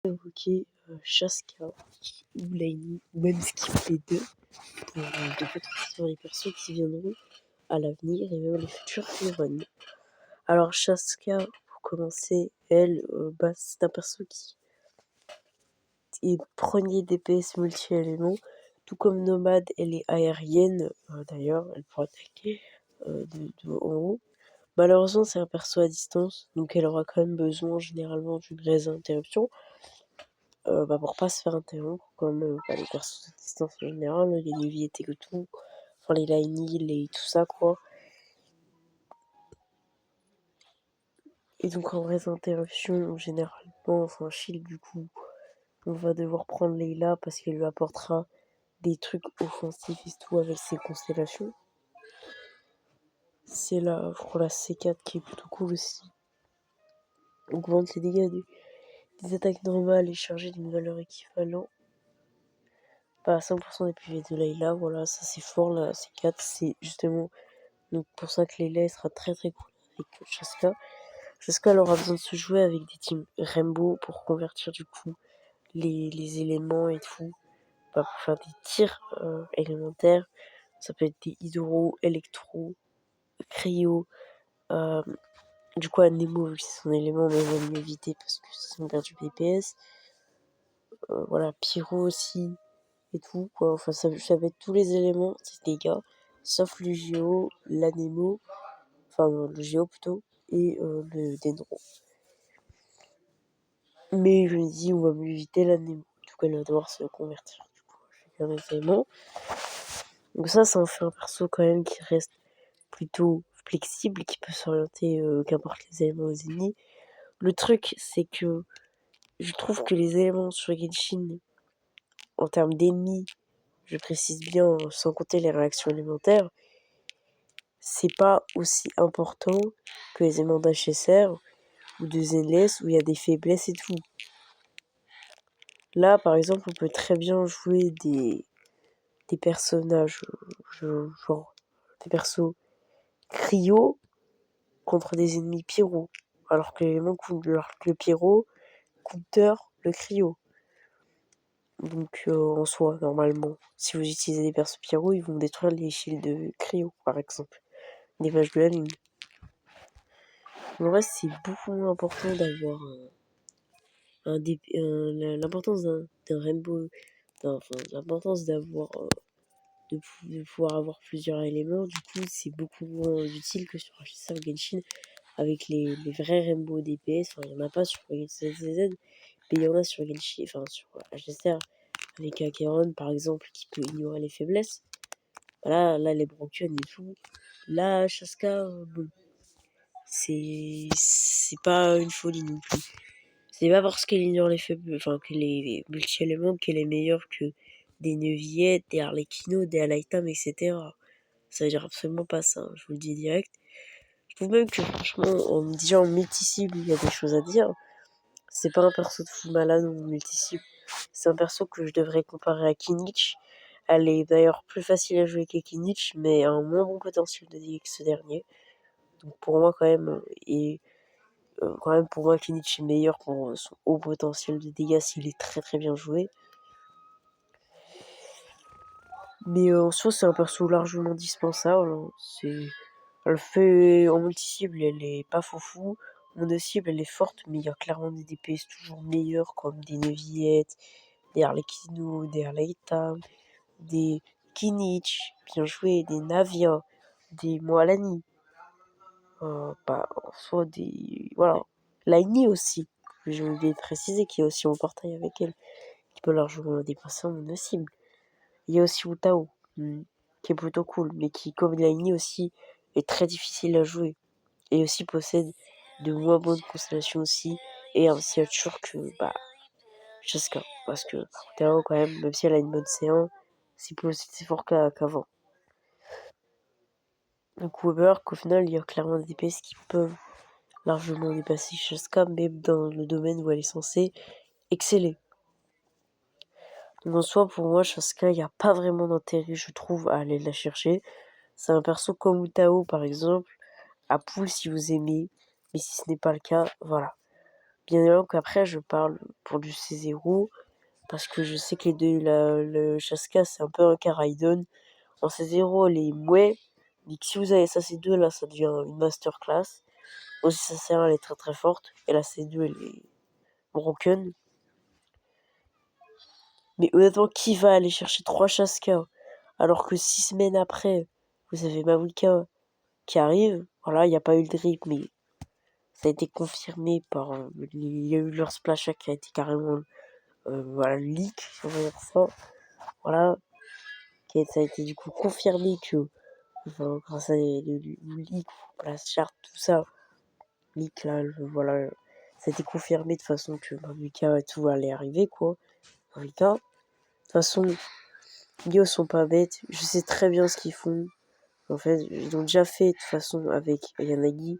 évoquer Shaska ou Laini, ou même skip les deux, pour de peut-être sur les persos qui viendront à l'avenir et même les futurs runs. Alors Shaska, pour commencer, elle, c'est un perso qui est premier DPS multi-éléments, tout comme Nomade, elle est aérienne, d'ailleurs, elle peut attaquer de en haut. Malheureusement, c'est un perso à distance, donc elle aura quand même besoin généralement d'une raise interruption pour pas se faire interrompre, comme les persos à distance en général, les Levi et tout, enfin les Laini, les tout ça quoi. Et donc en raise interruption, généralement, enfin shield du coup, on va devoir prendre Layla parce qu'elle lui apportera des trucs offensifs et tout avec ses constellations. C'est là, je crois, la C4 qui est plutôt cool aussi. Augmente les dégâts des attaques normales et chargées d'une valeur équivalente. Pas à 100% des PV de Layla, voilà, ça c'est fort, la C4, c'est justement donc pour ça que Layla sera très très cool avec Shaska. Shaska elle aura besoin de se jouer avec des teams Rainbow pour convertir du coup les éléments et tout, pour faire des tirs élémentaires. Ça peut être des hydro, électro, cryo, du coup Nemo vu que c'est son élément, mais on va mieux éviter parce que sinon on perd du DPS. Voilà, pyro aussi et tout quoi. Enfin ça va être tous les éléments, ces dégâts, sauf le géo, l'anemo, enfin le géo plutôt, et le dendron. Mais je me dis on va mieux éviter l'anemo. Du coup elle va devoir se convertir du coup chacun des éléments. Donc ça en fait un perso quand même qui reste plutôt flexible, qui peut s'orienter qu'importe les éléments aux ennemis. Le truc c'est que je trouve que les éléments sur Genshin, en termes d'ennemis, je précise bien, sans compter les réactions élémentaires, c'est pas aussi important que les éléments d'HSR ou de Zenless où il y a des faiblesses et tout. Là, par exemple, on peut très bien jouer des personnages, genre des persos cryo contre des ennemis pyro, alors que le pyro counter le cryo. Donc en soi, normalement, si vous utilisez des persos pyro, ils vont détruire les shields de cryo, par exemple, des mages de la lune. En vrai, c'est beaucoup moins important d'avoir l'importance d'un rainbow, l'importance d'avoir de pouvoir avoir plusieurs éléments. Du coup, c'est beaucoup moins utile que sur HSR Genshin avec les vrais rainbow DPS. Enfin, il n'y en a pas sur Genshin ZZ, mais il y en a sur Genshin, enfin sur HSR avec Acheron par exemple qui peut ignorer les faiblesses. Voilà, là les Broken et tout. Là, Shaska, bon, c'est pas une folie non plus. C'est pas parce qu'elle ignore les faibles, enfin que les multi-éléments qu'elle est meilleure que des Neuvillettes, des Harlequino, des Alaitam, etc. Ça veut dire absolument pas ça, je vous le dis direct. Je trouve même que franchement, déjà en multi-cible, il y a des choses à dire. C'est pas un perso de fou malade ou multi-cible. C'est un perso que je devrais comparer à Kinich. Elle est d'ailleurs plus facile à jouer que Kinich, mais a un moins bon potentiel de dégâts que ce dernier. Donc pour moi quand même, pour moi Kinich est meilleur pour son haut potentiel de dégâts s'il est très très bien joué. Mais en soi c'est un perso largement dispensable. Elle fait en multi-cible, elle est pas foufou. En mono cible, elle est forte, mais il y a clairement des DPS toujours meilleurs comme des Neuvillettes, des Harlequino, des Harleitam, des Kinich, bien joué, des Navia, des Moalani. En soi, voilà. Laini aussi, que j'ai oublié de préciser, qui est aussi en portail avec elle, qui peut largement dépasser en mono cible. Il y a aussi Utao, qui est plutôt cool, mais qui, comme Laini aussi, est très difficile à jouer. Et aussi possède de moins bonnes constellations aussi, et un signature que, Shaska. Parce que, Utao, quand même, si elle a une bonne C1, c'est plus aussi fort qu'avant. Donc Weber, qu'au final, il y a clairement des DPS qui peuvent largement dépasser Shaska, même dans le domaine où elle est censée exceller. Donc en soi, pour moi, Shaska, il n'y a pas vraiment d'intérêt, je trouve, à aller la chercher. C'est un perso comme Utao, par exemple, à pool si vous aimez, mais si ce n'est pas le cas, voilà. Bien évidemment qu'après, je parle pour du C0, parce que je sais que le Chaska, c'est un peu un Karaidon. En C0, elle est mouais, mais que si vous avez ça C2, là, ça devient une masterclass. Aussi, sa C1, elle est très très forte, et la C2, elle est broken. Mais honnêtement, qui va aller chercher 3 Chaska alors que 6 semaines après, vous avez Mavuka qui arrive? Voilà, il n'y a pas eu le drip, mais ça a été confirmé par. Il y a eu leur splash qui a été carrément voilà, leak, si on va dire ça. Voilà, ça a été du coup confirmé que, enfin, grâce à le leak, la charte, tout ça, leak là, voilà, ça a été confirmé de façon que Mavuka et tout allait arriver, quoi. Mavuka. De toute façon, Yo sont pas bêtes, je sais très bien ce qu'ils font. En fait, ils l'ont déjà fait de toute façon avec Yanagi.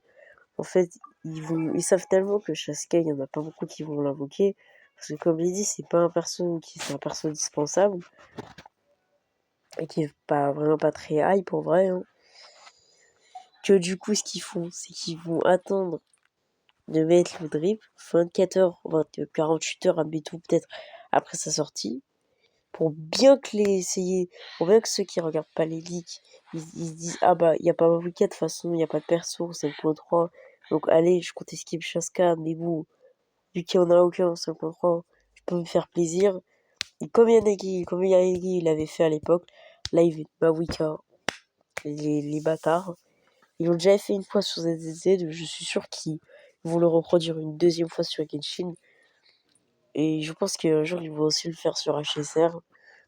En fait, ils savent tellement que Sasuke, il y en a pas beaucoup qui vont l'invoquer. Parce que comme je l'ai dit, c'est un perso indispensable. Et qui est pas vraiment pas très hype pour vrai. Hein. Que du coup, ce qu'ils font, c'est qu'ils vont attendre de mettre le drip 24 heures, 48 heures, admettons peut-être après sa sortie. Pour bien pour bien que ceux qui regardent pas les leaks, ils se disent ah bah y a pas Mavuka de toute façon, y a pas de perso, 5.3, donc allez je compte skip Shaska, mais bon, vu qu'il y en a aucun en 5.3, je peux me faire plaisir. Et comme Yanagi il avait fait à l'époque, là il veut Mavuka, les bâtards. Ils l'ont déjà fait une fois sur ZZZ, je suis sûr qu'ils vont le reproduire une deuxième fois sur Genshin. Et je pense qu'un jour ils vont aussi le faire sur HSR.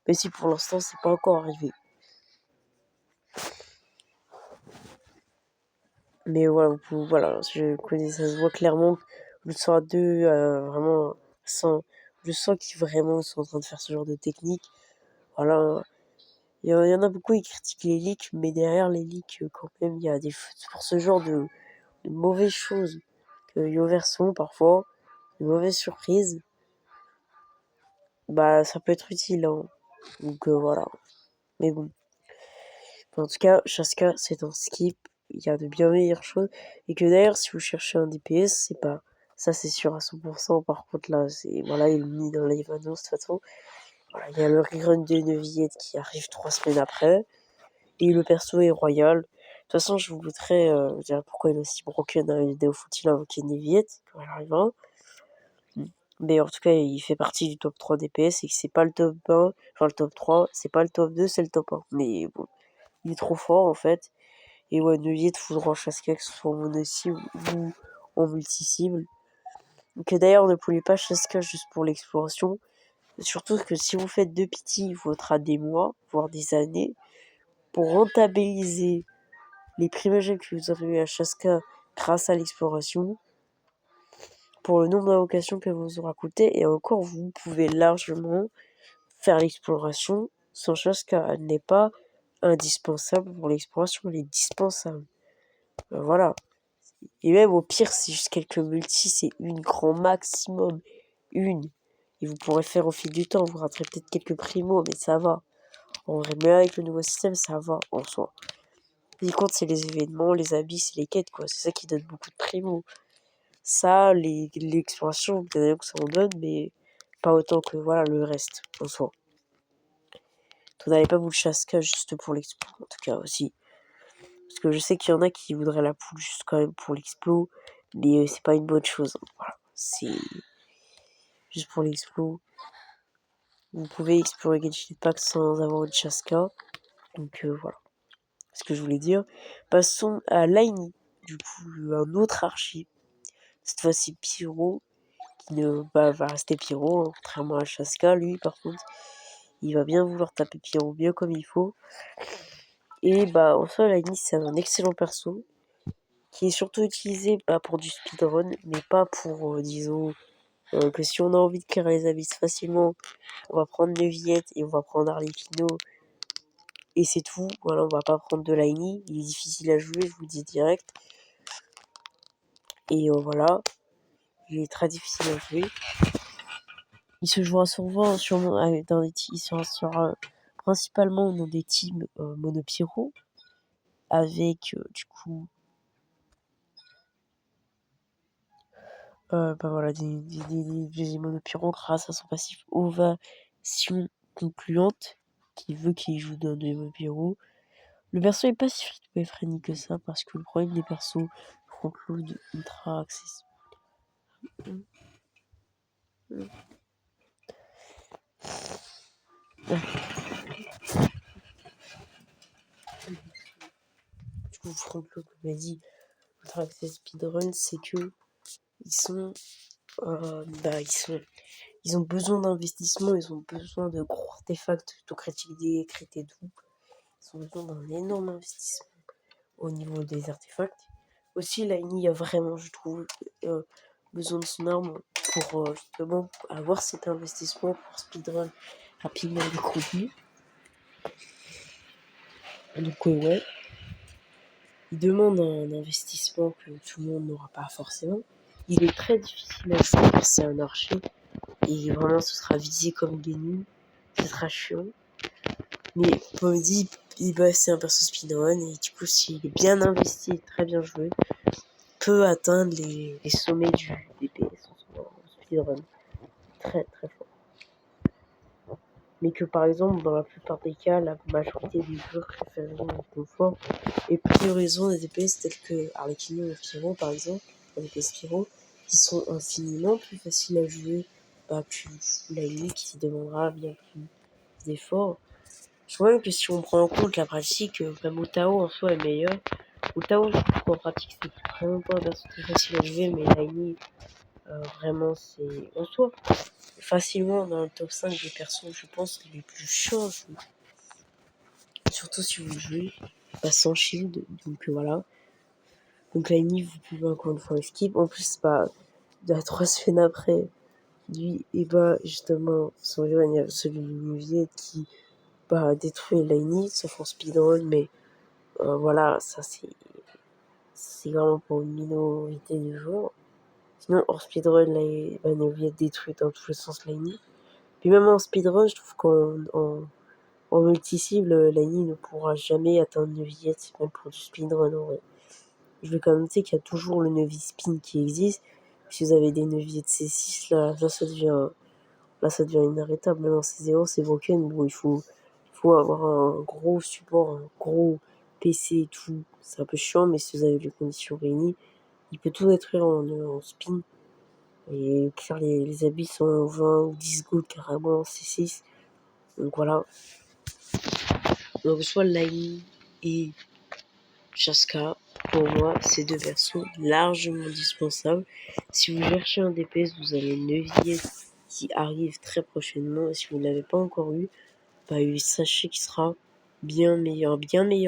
Mais si pour l'instant c'est pas encore arrivé. Mais voilà, je connais, ça se voit clairement que le 102, vraiment, je sens qu'ils vraiment sont en train de faire ce genre de technique. Voilà, il y en a beaucoup qui critiquent les leaks, mais derrière les leaks, quand même, il y a pour ce genre de mauvaises choses que Yoverse font parfois, de mauvaises surprises, bah ça peut être utile, hein. Donc voilà. Mais bon. En tout cas, Shaska, c'est un skip. Il y a de bien meilleures choses. Et que d'ailleurs, si vous cherchez un DPS, c'est pas. Ça, c'est sûr à 100%. Par contre, là, c'est. Voilà, il est mis dans les annonces, de toute façon. Voilà, il y a le rerun de Neuvillette qui arrive 3 semaines après. Et le perso est royal. De toute façon, je vous montrerai pourquoi il est aussi broken dans une vidéo faut-il invoquer Neuvillette quand elle arrivera. Mais en tout cas, il fait partie du top 3 DPS et que c'est pas le top 1, enfin le top 3, c'est pas le top 2, c'est le top 1. Mais bon, il est trop fort en fait. Et ouais, Neuilly de foudre en Chaska, que ce soit en mono-cible ou en multi-cible. Donc d'ailleurs, ne pouvez pas Chaska juste pour l'exploration. Surtout que si vous faites 2 pity, il faudra des mois, voire des années, pour rentabiliser les primogènes que vous avez eu à Chaska grâce à l'exploration, pour le nombre d'invocations que vous aura coûté. Et encore, vous pouvez largement faire l'exploration sans Chaska. Elle n'est pas indispensable pour l'exploration, elle est dispensable. Voilà. Et même au pire, c'est juste quelques multis, c'est une grand maximum. Une. Et vous pourrez faire au fil du temps, vous raterez peut-être quelques primos, mais ça va. En vrai, même avec le nouveau système, ça va en soi. Ce qui compte, c'est les événements, les abysses et les quêtes, quoi. C'est ça qui donne beaucoup de primos. Ça, l'exploration, peut-être que ça en donne, mais pas autant que voilà le reste en soi. Vous n'allez pas vous le Chaska juste pour l'explo, en tout cas aussi. Parce que je sais qu'il y en a qui voudraient la poule juste quand même pour l'explo, mais c'est pas une bonne chose. Hein. Voilà, c'est juste pour l'explo. Vous pouvez explorer Genshin Impact sans avoir une Chaska. Donc voilà, ce que je voulais dire. Passons à Laini, du coup, un autre archi. Cette fois-ci Pyro, qui ne va rester Pyro, hein, contrairement à Chaska. Lui, par contre, il va bien vouloir taper Pyro bien comme il faut. Et bah, en soi, Laini, c'est un excellent perso. Qui est surtout utilisé pour du speedrun, mais pas pour, disons, que si on a envie de clear les abysses facilement, on va prendre Neuvillette et on va prendre Arlecchino, et c'est tout. Voilà, on va pas prendre de Laini, il est difficile à jouer, je vous le dis direct. Et voilà, il est très difficile à jouer. Il se jouera souvent dans des il sera principalement dans des teams monopyro, avec du coup voilà, des immunopyrons grâce à son passif ovation concluante, qui veut qu'il joue dans des immunopyrons. Le perso est pas si friendly que ça, parce que le problème des persos front-load ultra accessibles. Du coup, front-load, comme m'a dit, ultra access speedrun, c'est que ils sont, ils ont besoin d'investissement, ils ont besoin de gros artefacts, de critique des écrits et tout. Ils ont besoin d'un énorme investissement au niveau des artefacts. Aussi, Laini a vraiment, je trouve, besoin de son arme pour justement avoir cet investissement pour speedrun rapidement les contenus. Donc ouais, il demande un investissement que tout le monde n'aura pas forcément. Il est très difficile à jouer, c'est un archer, et vraiment ce sera visé comme des nuls, ce sera chiant. Mais comme on dit, c'est un perso speedrun, et du coup s'il est bien investi et très bien joué, peut atteindre les sommets du DPS en speedrun. Très très fort. Mais que par exemple, dans la plupart des cas, la majorité des joueurs préféreront le confort et prioriseront des DPS tels que Arlecchino ou Pyro par exemple, avec les Spyro, qui sont infiniment plus faciles à jouer que Laini qui demandera bien plus d'efforts. Je crois même que si on prend en compte la pratique, même Otao en soi est meilleur. Otao, je trouve qu'en pratique, c'est vraiment pas un perso très facile à jouer, mais Laini, vraiment, c'est en soi facilement dans le top 5 des persos, je pense, les plus chiants. Surtout si vous jouez sans shield. Donc voilà. Donc Laini, vous pouvez encore une fois skip. En plus, 3 semaines après, lui, et justement, son jeu, il y a celui de Louvier qui détruit Laini, sauf en speedrun, mais voilà, ça c'est vraiment pour une minorité de joueurs. Sinon, hors speedrun, Louvier détruit dans tous les sens Laini. Puis même en speedrun, je trouve qu'en multi-cible, Laini ne pourra jamais atteindre 9 même pour du speedrun en vrai. Je vais quand même noter qu'il y a toujours le 9 spin qui existe. Si vous avez des 9 C6, là ça devient inarrêtable. Même en C0, c'est broken. Bon, il faut avoir un gros support, un gros PC et tout. C'est un peu chiant, mais si vous avez les conditions réunies, il peut tout détruire en spin. Et faire les abysses en 20 ou 10 gold carrément en C6. Donc voilà. Donc soit Laini et Chaska, pour moi, c'est deux persos largement indispensables. Si vous cherchez un DPS, vous avez une Neuviette qui arrive très prochainement. Et si vous ne l'avez pas encore eu, sachez qu'il sera bien meilleur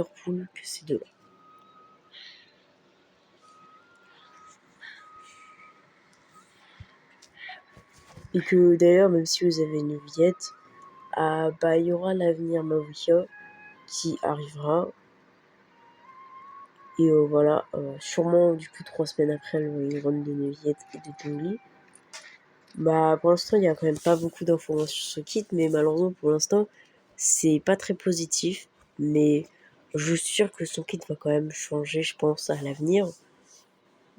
pool que ces deux-là. Et que d'ailleurs, même si vous avez une Neuviette, il y aura l'avenir Mavuka qui arrivera. Et voilà, sûrement du coup 3 semaines après le run de Neuviette et de Tony. Pour l'instant, il n'y a quand même pas beaucoup d'informations sur ce kit, mais malheureusement, pour l'instant, c'est pas très positif. Mais je suis sûr que son kit va quand même changer, je pense, à l'avenir.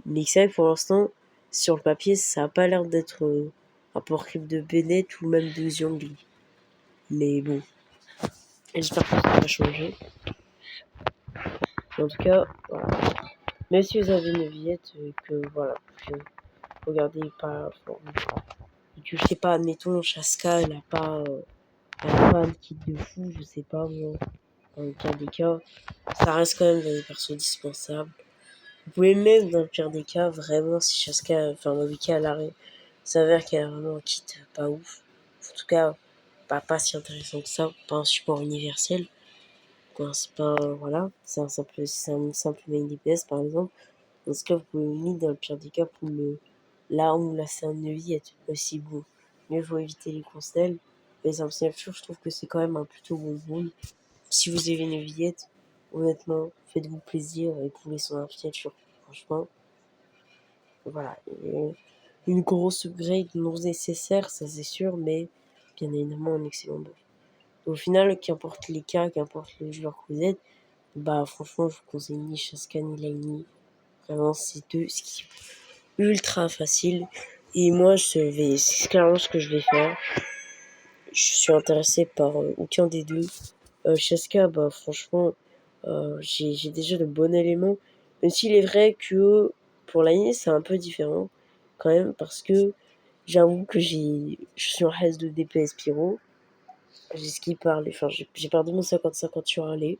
Mais c'est vrai que pour l'instant, sur le papier, ça a pas l'air d'être un portrait de Bennett ou même de Xiangli. Mais bon, j'espère que ça va changer. En tout cas, voilà. Même si vous avez une viette, que voilà, regardez pas, et que je sais pas, admettons, Chaska, elle a pas un kit de fou, je sais pas, moi. Dans le pire des cas, ça reste quand même des persos dispensables. Vous pouvez même, dans le pire des cas, vraiment, si Chaska, Mavuka, elle s'avère qu'elle a vraiment un kit pas ouf. En tout cas, pas si intéressant que ça, pas un support universel. C'est pas, voilà, c'est un simple main DPS par exemple. Dans ce cas, vous pouvez limite, dans le pire des cas, pour l'arme ou la scène de vie être aussi bon. Mieux vaut éviter les constels. Les armes signature, je trouve que c'est quand même un plutôt bon boule. Si vous avez une villette, honnêtement, faites-vous plaisir et pouvez son architecture. Franchement, voilà. Et une grosse upgrade non nécessaire, ça c'est sûr, mais bien évidemment un excellent buff. Au final, qu'importe les cas, qu'importe le joueur que vous êtes, franchement, je vous conseille ni Chaska ni Laini. Vraiment, c'est deux skip. ultra facile. Et moi, c'est clairement ce que je vais faire. Je suis intéressé par aucun des deux. Shaska, bah franchement, j'ai déjà de bons éléments. Même s'il est vrai que pour l'année, c'est un peu différent quand même, parce que j'avoue que je suis en reste de DPS Pyro. J'ai skip enfin, j'ai perdu mon 50-50 sur aller.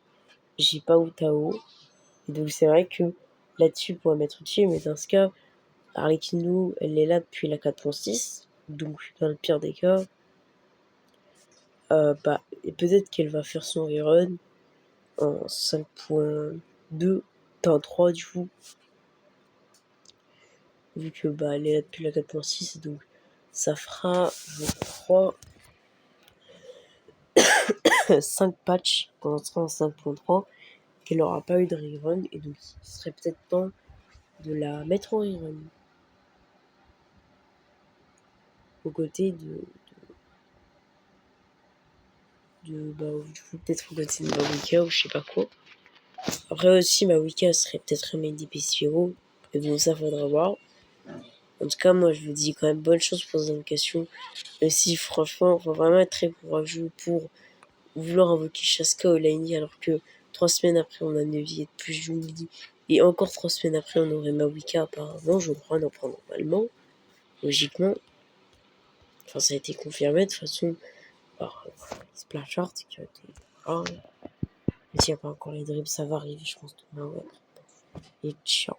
J'ai pas Utao. Et donc c'est vrai que là-dessus, pour mettre utile, mais dans ce cas, Arlequino, elle est là depuis la 4.6. Donc dans le pire des cas, bah, et peut-être qu'elle va faire son rerun en 5.2, en 3 du coup. Vu que bah, elle est là depuis la 4.6, donc ça fera, je crois, 5 patchs quand on sera en 5.3 qu'elle n'aura pas eu de rerun, et donc il serait peut-être temps de la mettre en rerun. Aux côtés bah, du coup, peut-être aux côtés de Mawika ou je sais pas quoi. Après aussi, Mawika serait peut-être un main d'épée Spiro, mais bon, ça faudra voir. En tout cas, moi, je vous dis quand même bonne chance pour cette invocation. Même si, franchement, il faut vraiment être très courageux pour vouloir invoquer Shaska ou Laini, alors que 3 semaines après, on a Neuvillette plus Jungli. Et encore 3 semaines après, on aurait Mawika, apparemment, je crois, normalement. Logiquement. Enfin, ça a été confirmé de toute façon par Splashart qui a été. Ah, mais s'il n'y a pas encore les dribbles, ça va arriver, je pense, demain ou après. Et ciao.